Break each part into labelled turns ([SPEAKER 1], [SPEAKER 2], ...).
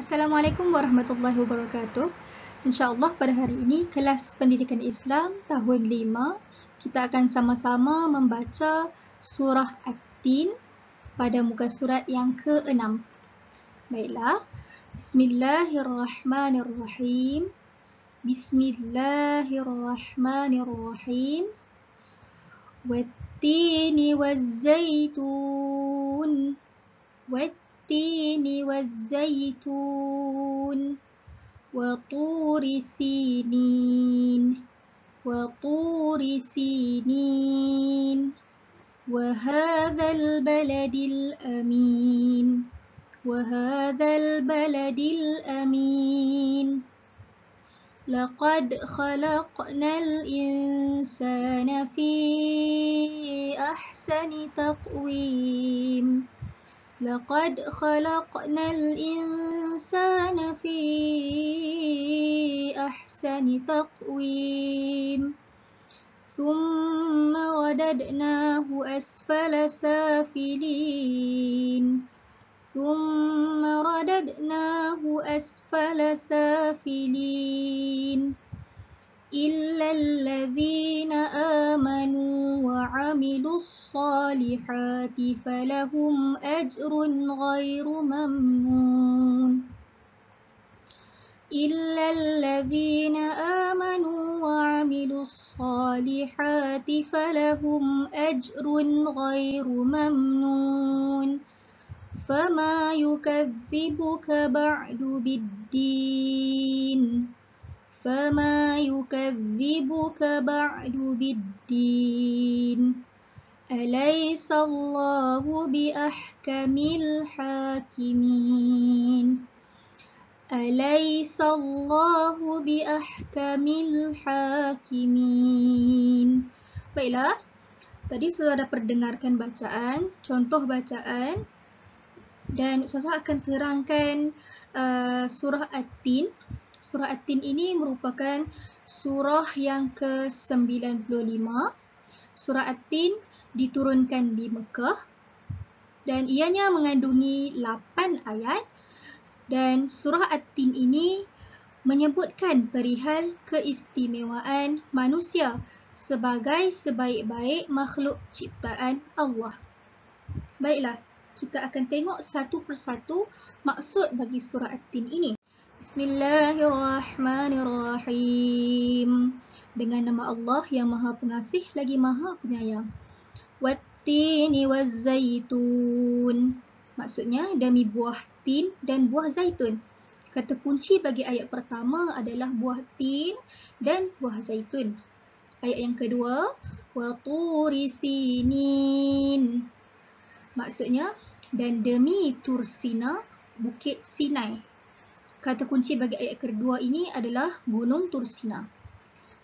[SPEAKER 1] Assalamualaikum warahmatullahi wabarakatuh. InsyaAllah pada hari ini kelas pendidikan Islam tahun 5 kita akan sama-sama membaca surah At-Tin pada muka surat yang ke-6. Baiklah. Bismillahirrahmanirrahim. Bismillahirrahmanirrahim. Wat-tini waz-zaitun. والتين والزيتون وطور سينين وهذا البلد الأمين لقد خلقنا الإنسان في أحسن تقويم لقد خلقنا الإنسان في أحسن تقويم ثم رددناه أسفل سافلين إلا الذين آمنوا وعملوا الصالحات فلهم أجر غير ممنون إلا الذين آمنوا وعملوا الصالحات فلهم أجر غير ممنون فما يكذبك بعد بالدين أليس الله بأحكم الحاكمين. Baiklah, tadi sudah ada perdengarkan bacaan, contoh bacaan, dan Ustazah akan terangkan surah At-Tin. Surah At-Tin ini merupakan surah yang ke-95. Surah At-Tin diturunkan di Mekah dan ianya mengandungi 8 ayat, dan surah At-Tin ini menyebutkan perihal keistimewaan manusia sebagai sebaik-baik makhluk ciptaan Allah. Baiklah, kita akan tengok satu persatu maksud bagi surah At-Tin ini. Bismillahirrahmanirrahim. Dengan nama Allah yang Maha Pengasih lagi Maha Penyayang. Wat-tini waz-zaitun. Maksudnya demi buah tin dan buah zaitun. Kata kunci bagi ayat pertama adalah buah tin dan buah zaitun. Ayat yang kedua, wa turi sinin. Maksudnya dan demi Tur Sina, Bukit Sinai. Kata kunci bagi ayat kedua ini adalah Gunung Tur Sina.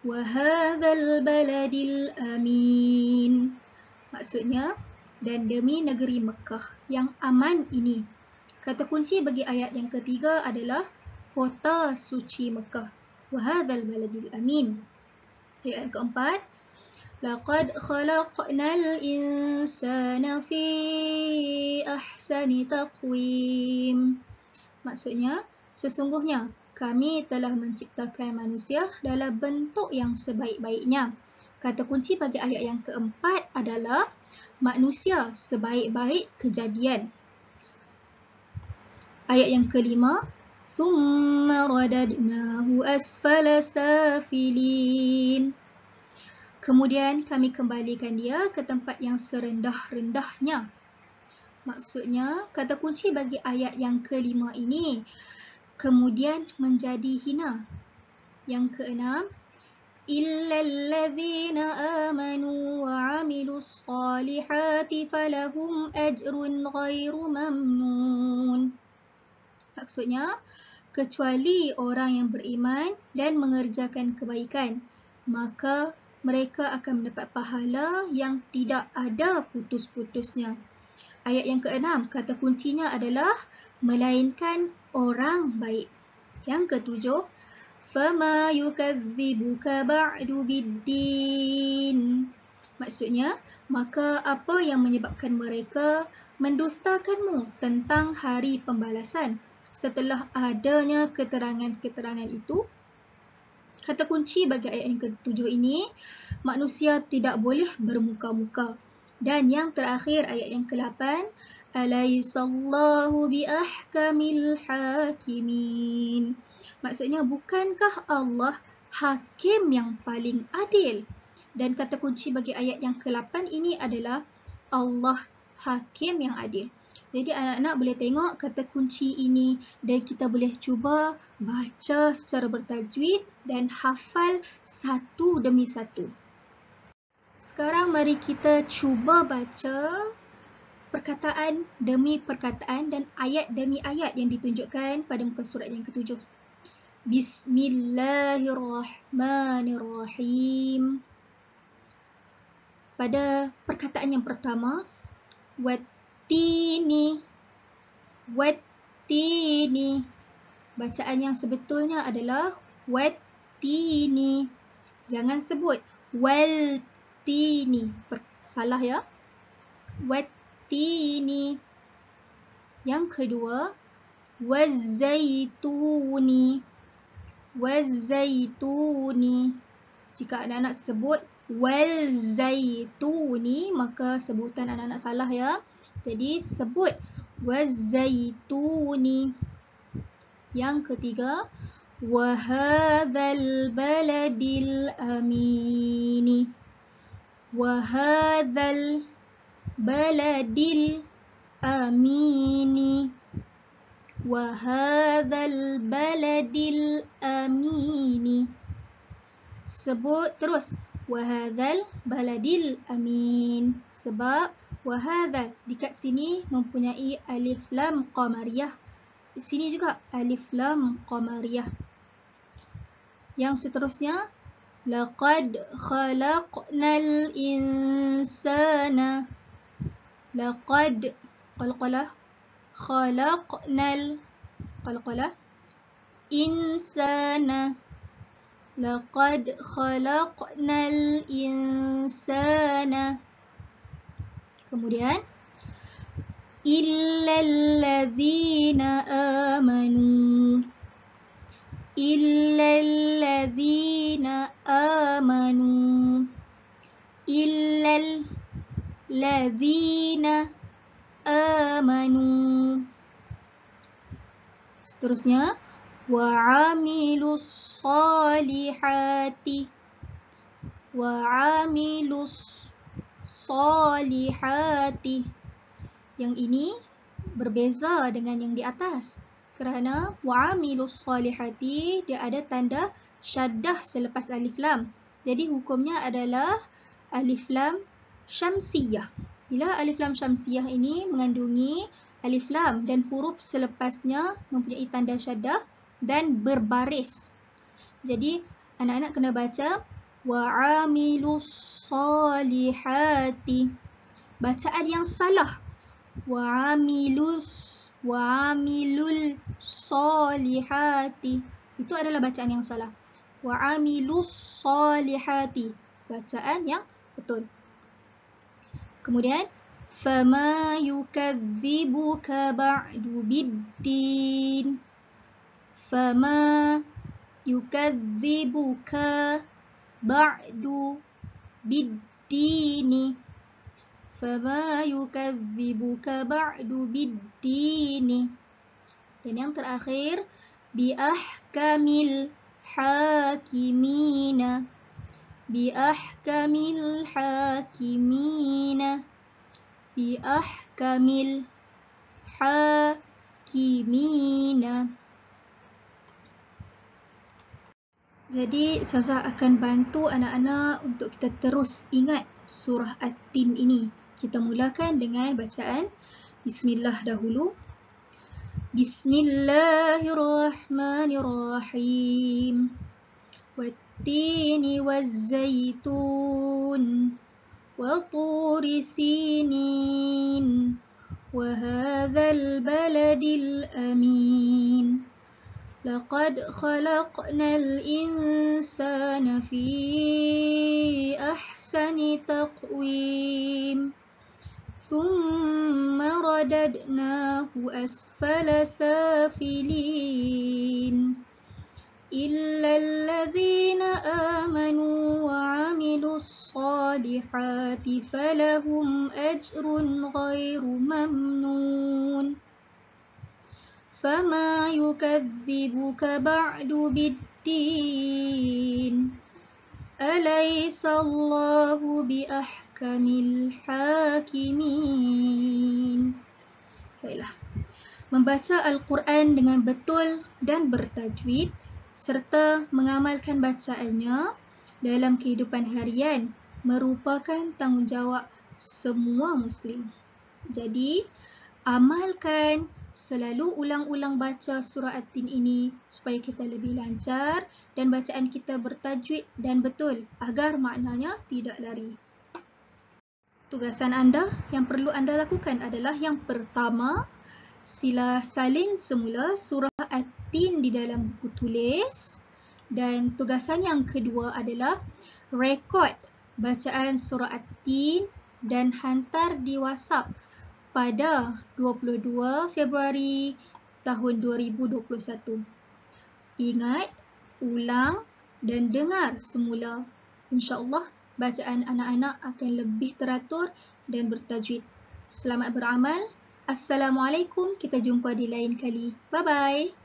[SPEAKER 1] Wa hadzal baladil amin. Maksudnya dan demi negeri Mekah yang aman ini. Kata kunci bagi ayat yang ketiga adalah kota suci Mekah. Wa hadzal baladil amin. Ayat yang keempat, laqad khalaqnal insana fi ahsani taqwim. Maksudnya sesungguhnya kami telah menciptakan manusia dalam bentuk yang sebaik-baiknya. Kata kunci bagi ayat yang keempat adalah manusia sebaik-baik kejadian. Ayat yang kelima, thumma radadnahu asfala safilin. Kemudian kami kembalikan dia ke tempat yang serendah-rendahnya. Maksudnya kata kunci bagi ayat yang kelima ini kemudian menjadi hina. Yang keenam, illal ladzina amanu wa 'amilus salihati falahum ajrun ghairu mamnun. Maksudnya kecuali orang yang beriman dan mengerjakan kebaikan, maka mereka akan mendapat pahala yang tidak ada putus-putusnya. Ayat yang keenam, kata kuncinya adalah melainkan orang baik. Yang ketujuh, fama yukadzibuka ba'du biddin. Maksudnya, maka apa yang menyebabkan mereka mendustakanmu tentang hari pembalasan setelah adanya keterangan-keterangan itu, kata kunci bagi ayat yang ke-7 ini, manusia tidak boleh bermuka-muka. Dan yang terakhir ayat yang ke-8, Alaisallahu biahkamil hakimin. Maksudnya, bukankah Allah hakim yang paling adil? Dan kata kunci bagi ayat yang ke-8 ini adalah Allah hakim yang adil. Jadi anak-anak boleh tengok kata kunci ini dan kita boleh cuba baca secara bertajwid dan hafal satu demi satu. Sekarang mari kita cuba baca perkataan demi perkataan dan ayat demi ayat yang ditunjukkan pada muka surat yang ke-7. Bismillahirrahmanirrahim. Pada perkataan yang pertama, wattini. Wattini. Bacaan yang sebetulnya adalah wattini. Jangan sebut waltini. Salah ya. Wattini. Yang kedua, wazzaituni. Wazzaituni. Jika anak-anak sebut walzaituni, maka sebutan anak-anak salah ya. Jadi sebut wazzaituni. Yang ketiga, wahadzal baladil amini. Wahadzal baladil amini. Wahadzal baladil amini. Sebut terus wahadzal baladil amin. Sebab wahadzal dekat sini mempunyai alif lam qamariyah. Di sini juga alif lam qamariyah. Yang seterusnya, laqad khalaqnal insana. Laqad qalqalah khalaqnal qalqalah insana. Laqad khalaqnal insana. Kemudian illalladzina amanu. Illalladzina amanu. Illalladzina amanu. Seterusnya, wa'amilus salihati. Wa'amilus salihati. Yang ini berbeza dengan yang di atas. Kerana wa'amilus salihati dia ada tanda syaddah selepas alif lam. Jadi hukumnya adalah alif lam syamsiyah. Bila alif lam syamsiyah ini mengandungi alif lam dan huruf selepasnya mempunyai tanda syaddah dan berbaris. Jadi anak-anak kena baca wa'amilus salihati. Bacaan yang salah wa'amilul salihati. Itu adalah bacaan yang salah. Wa'amilus salihati. Bacaan yang betul. Kemudian fama yukadzibuka ba'du biddin. Fama yukadzibuka ba'du biddini. Fama yukadzibuka ba'du biddini. Dan yang terakhir, biahkamil hakimina. Biahkamil hakimina. Biahkamil hakimina. Jadi Ustazah akan bantu anak-anak untuk kita terus ingat surah At-Tin ini. Kita mulakan dengan bacaan Bismillah dahulu. Bismillahirrahmanirrahim. Wattini wazzaitun. وطور سينين وهذا البلد الأمين لقد خلقنا الإنسان في أحسن تقويم ثم رددناه أسفل سافلين إلا الذين آمنوا وعملوا الصالحات فلهم أجر غير ممنون فما يكذبك بعد بالدين أليس الله بأحكم الحاكمين. Baiklah. Membaca Al-Quran dengan betul dan bertajwid serta mengamalkan bacaannya dalam kehidupan harian merupakan tanggungjawab semua Muslim. Jadi, amalkan, selalu ulang-ulang baca surah At-Tin ini supaya kita lebih lancar dan bacaan kita bertajwid dan betul agar maknanya tidak lari. Tugasan anda yang perlu anda lakukan adalah yang pertama, sila salin semula surah At-Tin di dalam buku tulis, dan tugasan yang kedua adalah rekod bacaan surah At-Tin dan hantar di WhatsApp pada 22 Februari tahun 2021. Ingat, ulang dan dengar semula. InsyaAllah bacaan anak-anak akan lebih teratur dan bertajwid. Selamat beramal. Assalamualaikum. Kita jumpa di lain kali. Bye-bye.